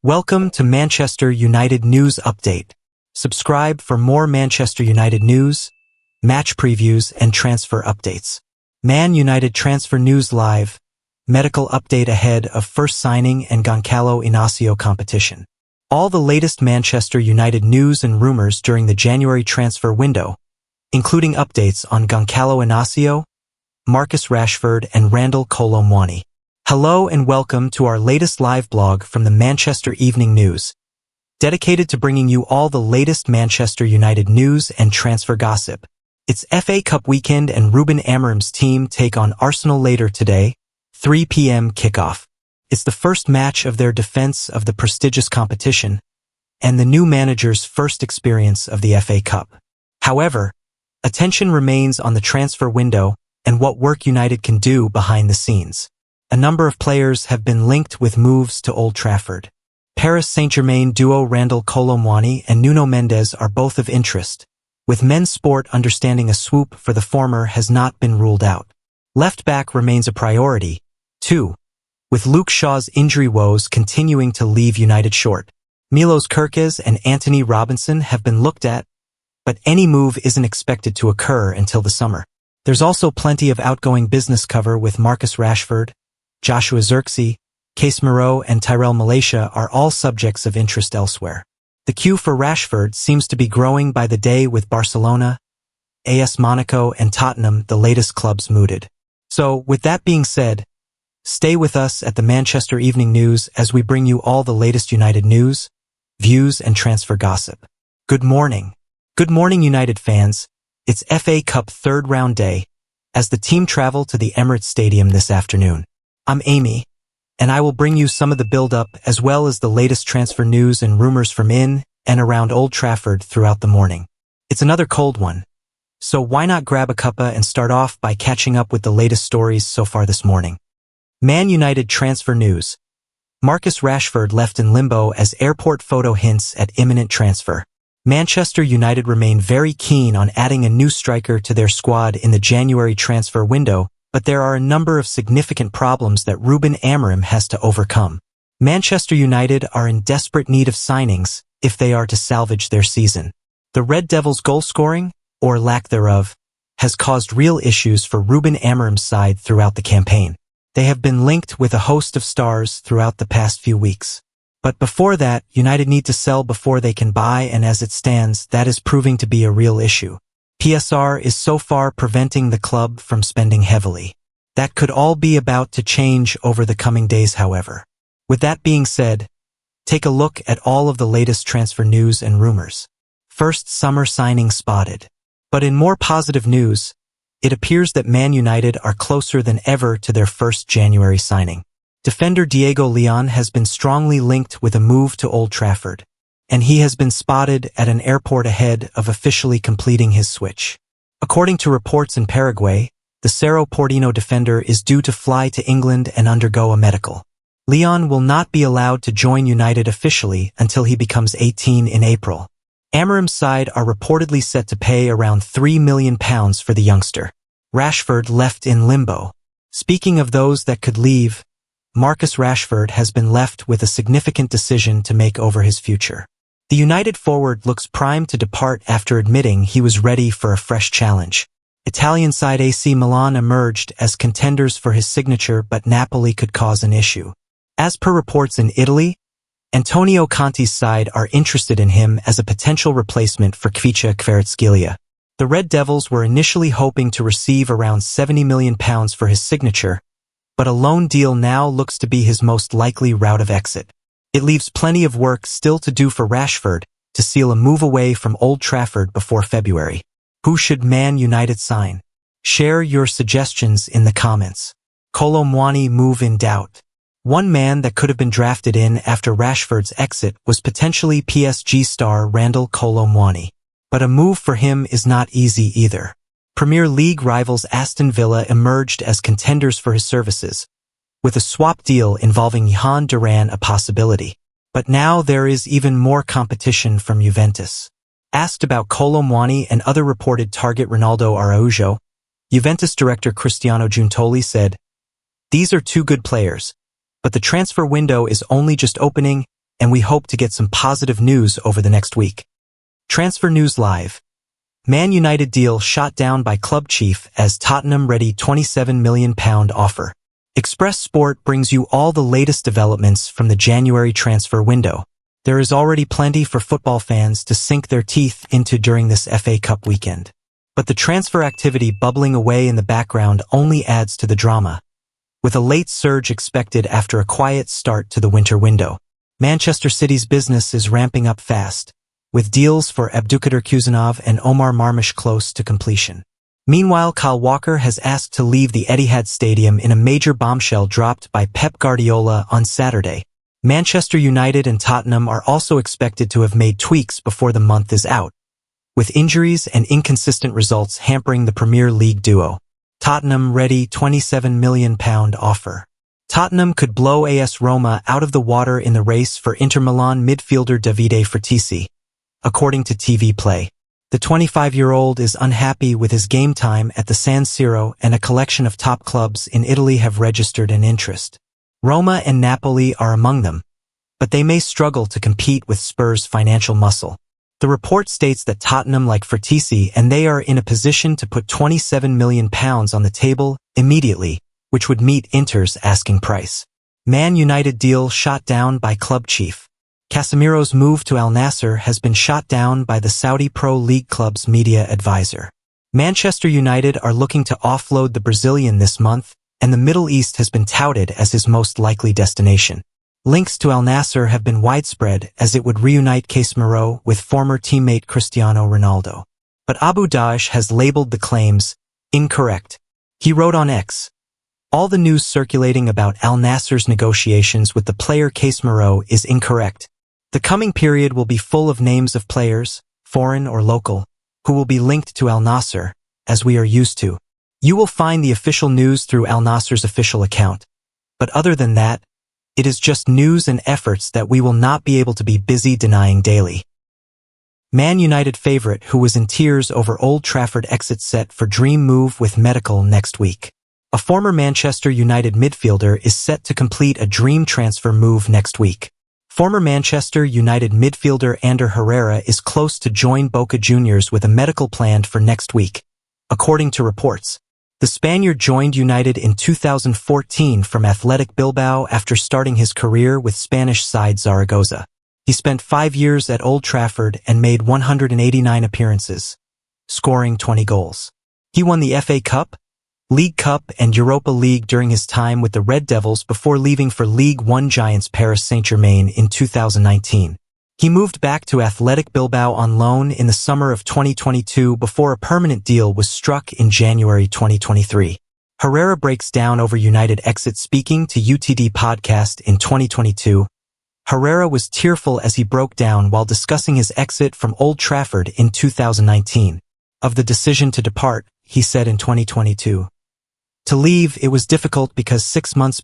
Welcome to Manchester United News Update. Subscribe for more Manchester United news, match previews, and transfer updates. Man Utd Transfer News Live, medical update ahead of first signing and Goncalo Inacio competition. All the latest Manchester United news and rumors during the January transfer window, including updates on Goncalo Inacio, Marcus Rashford, and Goncalo Inacio. Hello and welcome to our latest live blog from the Manchester Evening News, dedicated to bringing you all the latest Manchester United news and transfer gossip. It's FA Cup weekend and Ruben Amorim's team take on Arsenal later today, 3 p.m. kickoff. It's the first match of their defense of the prestigious competition and the new manager's first experience of the FA Cup. However, attention remains on the transfer window and what work United can do behind the scenes. A number of players have been linked with moves to Old Trafford. Paris Saint-Germain duo Goncalo Inacio and Nuno Mendes are both of interest, with Men's Sport understanding a swoop for the former has not been ruled out. Left-back remains a priority, too, with Luke Shaw's injury woes continuing to leave United short. Milos Kerkez and Anthony Robinson have been looked at, but any move isn't expected to occur until the summer. There's also plenty of outgoing business cover with Marcus Rashford, Joshua Zirkzee, Case Moreau, and Tyrell Malaysia are all subjects of interest elsewhere. The queue for Rashford seems to be growing by the day with Barcelona, AS Monaco, and Tottenham, the latest clubs mooted. So, with that being said, stay with us at the Manchester Evening News as we bring you all the latest United news, views, and transfer gossip. Good morning. Good morning, United fans. It's FA Cup third round day as the team travel to the Emirates Stadium this afternoon. I'm Amy, and I will bring you some of the build-up as well as the latest transfer news and rumors from in and around Old Trafford throughout the morning. It's another cold one, so why not grab a cuppa and start off by catching up with the latest stories so far this morning. Man Utd Transfer News. Marcus Rashford left in limbo as airport photo hints at imminent transfer. Manchester United remain very keen on adding a new striker to their squad in the January transfer window, but there are a number of significant problems that Ruben Amorim has to overcome. Manchester United are in desperate need of signings if they are to salvage their season. The Red Devils' goal scoring, or lack thereof, has caused real issues for Ruben Amorim's side throughout the campaign. They have been linked with a host of stars throughout the past few weeks. But before that, United need to sell before they can buy, and as it stands, that is proving to be a real issue. PSR is so far preventing the club from spending heavily. That could all be about to change over the coming days, however. With that being said, take a look at all of the latest transfer news and rumors. First summer signing spotted. But in more positive news, it appears that Man United are closer than ever to their first January signing. Defender Diego Leon has been strongly linked with a move to Old Trafford, and he has been spotted at an airport ahead of officially completing his switch. According to reports in Paraguay, the Cerro Porteño defender is due to fly to England and undergo a medical. Leon will not be allowed to join United officially until he becomes 18 in April. Amorim's side are reportedly set to pay around £3 million for the youngster. Rashford left in limbo. Speaking of those that could leave, Marcus Rashford has been left with a significant decision to make over his future. The United forward looks primed to depart after admitting he was ready for a fresh challenge. Italian side AC Milan emerged as contenders for his signature, but Napoli could cause an issue. As per reports in Italy, Antonio Conte's side are interested in him as a potential replacement for Khvicha Kvaratskhelia. The Red Devils were initially hoping to receive around £70 million for his signature, but a loan deal now looks to be his most likely route of exit. It leaves plenty of work still to do for Rashford to seal a move away from Old Trafford before February. Who should Man United sign? Share your suggestions in the comments. Goncalo Inacio move in doubt. One man that could have been drafted in after Rashford's exit was potentially PSG star Goncalo Inacio. But a move for him is not easy either. Premier League rivals Aston Villa emerged as contenders for his services, with a swap deal involving Johan Duran a possibility. But now there is even more competition from Juventus. Asked about Goncalo Inacio and other reported target Ronaldo Araujo, Juventus director Cristiano Giuntoli said, "These are two good players, but the transfer window is only just opening and we hope to get some positive news over the next week. Transfer News Live. Man Utd deal shot down by club chief as Tottenham ready £27 million offer. Express Sport brings you all the latest developments from the January transfer window. There is already plenty for football fans to sink their teeth into during this FA Cup weekend. But the transfer activity bubbling away in the background only adds to the drama, with a late surge expected after a quiet start to the winter window. Manchester City's business is ramping up fast, with deals for Abdulkadir Kuzanov and Omar Marmush close to completion. Meanwhile, Kyle Walker has asked to leave the Etihad Stadium in a major bombshell dropped by Pep Guardiola on Saturday. Manchester United and Tottenham are also expected to have made tweaks before the month is out, with injuries and inconsistent results hampering the Premier League duo. Tottenham ready £27 million offer. Tottenham could blow AS Roma out of the water in the race for Inter Milan midfielder Davide Fratesi, according to TV Play. The 25-year-old is unhappy with his game time at the San Siro, and a collection of top clubs in Italy have registered an interest. Roma and Napoli are among them, but they may struggle to compete with Spurs' financial muscle. The report states that Tottenham like Fratesi, and they are in a position to put £27 million on the table immediately, which would meet Inter's asking price. Man Utd deal shot down by club chief. Casemiro's move to Al Nassr has been shot down by the Saudi Pro League club's media advisor. Manchester United are looking to offload the Brazilian this month, and the Middle East has been touted as his most likely destination. Links to Al Nassr have been widespread as it would reunite Casemiro with former teammate Cristiano Ronaldo. But Abu Dhabi has labeled the claims incorrect. He wrote on X, "All the news circulating about Al Nassr's negotiations with the player Casemiro is incorrect. The coming period will be full of names of players, foreign or local, who will be linked to Al Nassr, as we are used to. You will find the official news through Al Nassr's official account. But other than that, it is just news and efforts that we will not be able to be busy denying daily." Man Utd favorite who was in tears over Old Trafford exit set for dream move with medical next week. A former Manchester United midfielder is set to complete a dream transfer move next week. Former Manchester United midfielder Ander Herrera is close to join Boca Juniors with a medical planned for next week, according to reports. The Spaniard joined United in 2014 from Athletic Bilbao after starting his career with Spanish side Zaragoza. He spent 5 years at Old Trafford and made 189 appearances, scoring 20 goals. He won the FA Cup, League Cup and Europa League during his time with the Red Devils before leaving for League One giants Paris Saint-Germain in 2019. He moved back to Athletic Bilbao on loan in the summer of 2022 before a permanent deal was struck in January 2023. Herrera breaks down over United exit. Speaking to UTD podcast in 2022, Herrera was tearful as he broke down while discussing his exit from Old Trafford in 2019. Of the decision to depart, he said in 2022, "To leave, it was difficult because 5 months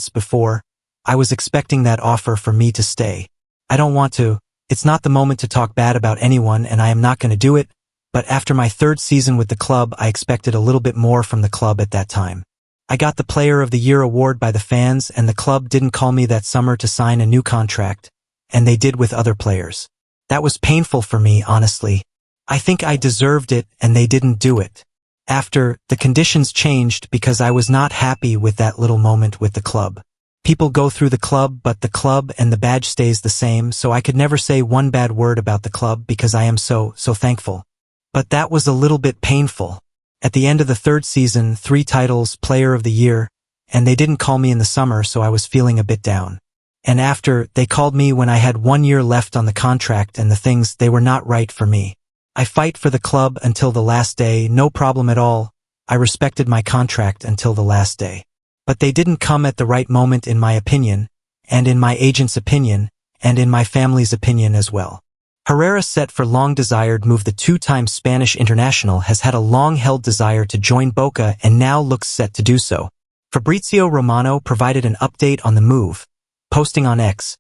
before, I was expecting that offer for me to stay. I don't want to, it's not the moment to talk bad about anyone and I am not going to do it, but after my 3rd season with the club I expected a little bit more from the club at that time. I got the Player of the Year award by the fans and the club didn't call me that summer to sign a new contract, and they did with other players. That was painful for me, honestly. I think I deserved it and they didn't do it. After, the conditions changed because I was not happy with that little moment with the club. People go through the club, but the club and the badge stays the same, so I could never say one bad word about the club because I am so thankful. But that was a little bit painful. At the end of the 3rd season, 3 titles, Player of the Year, and they didn't call me in the summer, so I was feeling a bit down. And after, they called me when I had 1 year left on the contract and the things, they were not right for me. I fight for the club until the last day, no problem at all. I respected my contract until the last day. But they didn't come at the right moment in my opinion, and in my agent's opinion, and in my family's opinion as well." Herrera set for long-desired move. The 2-time Spanish international has had a long-held desire to join Boca and now looks set to do so. Fabrizio Romano provided an update on the move, posting on X,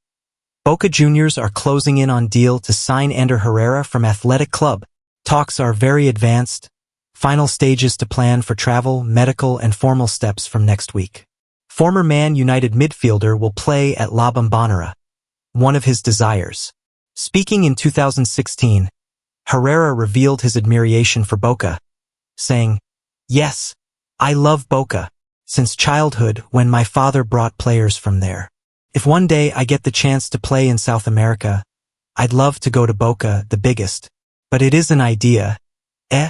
"Boca Juniors are closing in on deal to sign Ander Herrera from Athletic Club. Talks are very advanced. Final stages to plan for travel, medical and formal steps from next week." Former Man Utd midfielder will play at La Bombonera. one of his desires. Speaking in 2016, Herrera revealed his admiration for Boca, saying, "Yes, I love Boca since childhood when my father brought players from there. If one day I get the chance to play in South America, I'd love to go to Boca, the biggest. But it is an idea, eh?"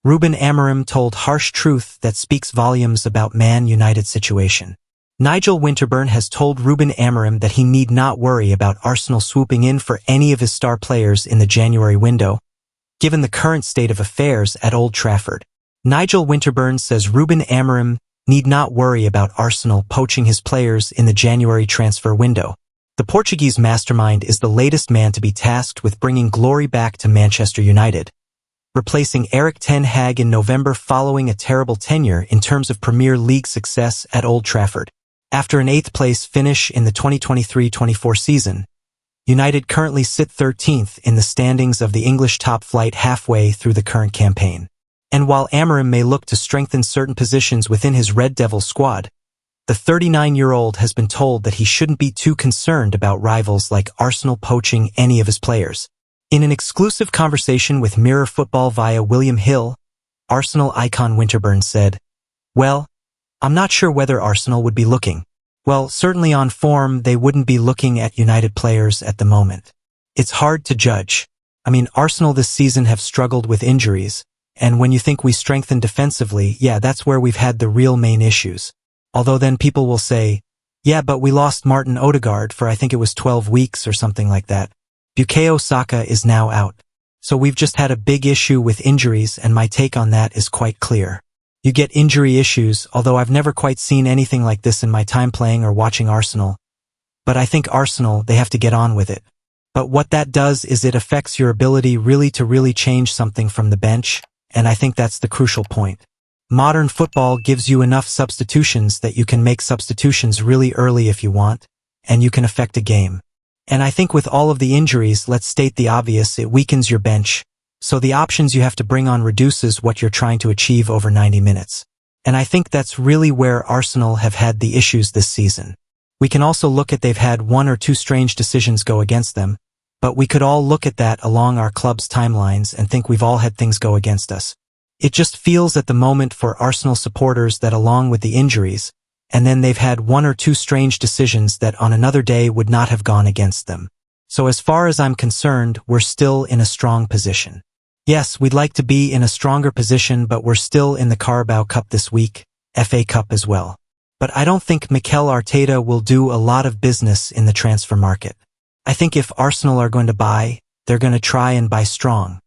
Ruben Amorim told harsh truth that speaks volumes about Man Utd situation. Nigel Winterburn has told Ruben Amorim that he need not worry about Arsenal swooping in for any of his star players in the January window, given the current state of affairs at Old Trafford. Nigel Winterburn says Ruben Amorim need not worry about Arsenal poaching his players in the January transfer window. The Portuguese mastermind is the latest man to be tasked with bringing glory back to Manchester United, replacing Erik ten Hag in November following a terrible tenure in terms of Premier League success at Old Trafford. After an 8th-place finish in the 2023-24 season, United currently sit 13th in the standings of the English top flight halfway through the current campaign. And while Amorim may look to strengthen certain positions within his Red Devil squad, the 39-year-old has been told that he shouldn't be too concerned about rivals like Arsenal poaching any of his players. In an exclusive conversation with Mirror Football via William Hill, Arsenal icon Winterburn said, "Well, I'm not sure whether Arsenal would be looking. Well, certainly on form, they wouldn't be looking at United players at the moment. It's hard to judge. I mean, Arsenal this season have struggled with injuries, and when you think we strengthen defensively, yeah, that's where we've had the real main issues. Although then people will say, yeah, but we lost Martin Odegaard for I think it was 12 weeks or something like that. Bukayo Saka is now out. So we've just had a big issue with injuries, and my take on that is quite clear. You get injury issues, although I've never quite seen anything like this in my time playing or watching Arsenal. But I think Arsenal, they have to get on with it. But what that does is it affects your ability to really change something from the bench, and I think that's the crucial point. Modern football gives you enough substitutions that you can make substitutions really early if you want, and you can affect a game. And I think with all of the injuries, let's state the obvious, it weakens your bench. So the options you have to bring on reduces what you're trying to achieve over 90 minutes. And I think that's really where Arsenal have had the issues this season. We can also look at they've had 1 or 2 strange decisions go against them, but we could all look at that along our club's timelines and think we've all had things go against us. It just feels at the moment for Arsenal supporters that along with the injuries, and then they've had 1 or 2 strange decisions that on another day would not have gone against them. So as far as I'm concerned, we're still in a strong position. Yes, we'd like to be in a stronger position, but we're still in the Carabao Cup this week, FA Cup as well. But I don't think Mikel Arteta will do a lot of business in the transfer market. I think if Arsenal are going to buy, they're going to try and buy strong.